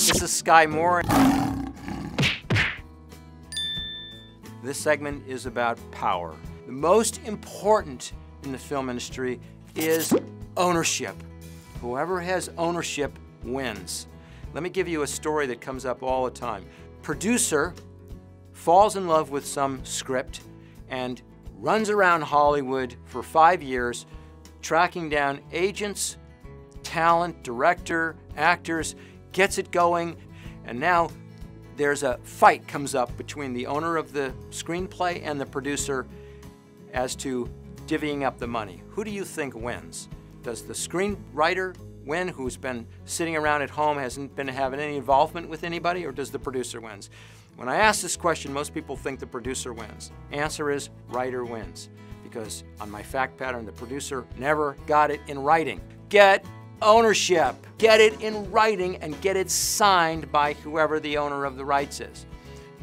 This is Sky Moore. This segment is about power. The most important in the film industry is ownership. Whoever has ownership wins. Let me give you a story that comes up all the time. Producer falls in love with some script and runs around Hollywood for 5 years, tracking down agents, talent, director, actors, gets it going, and now there's a fight comes up between the owner of the screenplay and the producer as to divvying up the money. Who do you think wins? Does the screenwriter win, who's been sitting around at home, hasn't been having any involvement with anybody, or does the producer wins? When I ask this question, most people think the producer wins. Answer is writer wins, because on my fact pattern, the producer never got it in writing. Get ownership. Get it in writing and get it signed by whoever the owner of the rights is.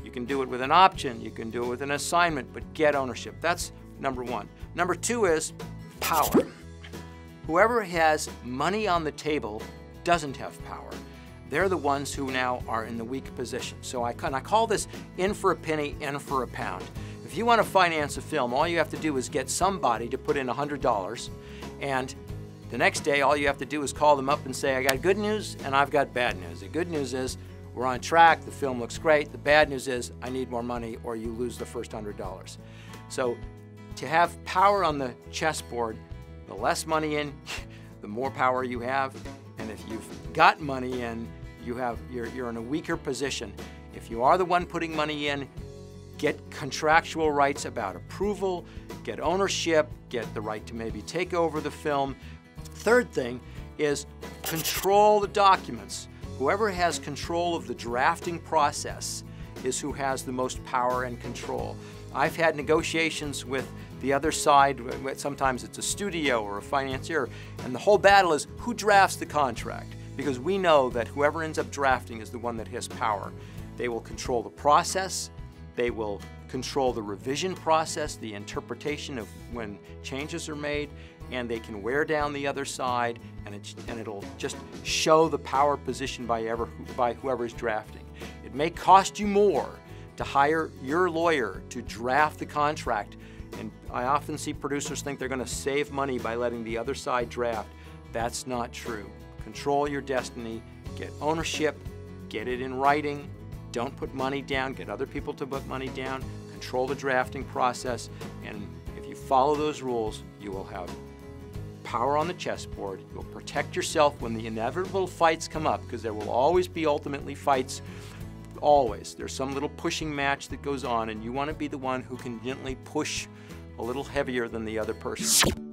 You can do it with an option, you can do it with an assignment, but get ownership. That's number one. Number two is power. Whoever has money on the table doesn't have power. They're the ones who now are in the weak position. So I call this in for a penny, in for a pound. If you want to finance a film, all you have to do is get somebody to put in $100, and the next day all you have to do is call them up and say, I got good news and I've got bad news. The good news is we're on track, the film looks great. The bad news is I need more money or you lose the first $100. So to have power on the chessboard, the less money in, the more power you have. And if you've got money in, you're in a weaker position. If you are the one putting money in, get contractual rights about approval, get ownership, get the right to maybe take over the film. Third thing is control the documents. Whoever has control of the drafting process is who has the most power and control. I've had negotiations with the other side, sometimes it's a studio or a financier, and the whole battle is who drafts the contract, because we know that whoever ends up drafting is the one that has power. They will control the process, they will control the revision process, the interpretation of when changes are made, and they can wear down the other side, and it'll just show the power position by whoever's drafting. It may cost you more to hire your lawyer to draft the contract, and I often see producers think they're going to save money by letting the other side draft. That's not true. Control your destiny, get ownership, get it in writing, don't put money down, get other people to put money down, control the drafting process, and if you follow those rules, you will have power on the chessboard. You'll protect yourself when the inevitable fights come up, because there will always be ultimately fights. Always. There's some little pushing match that goes on, and you want to be the one who can gently push a little heavier than the other person.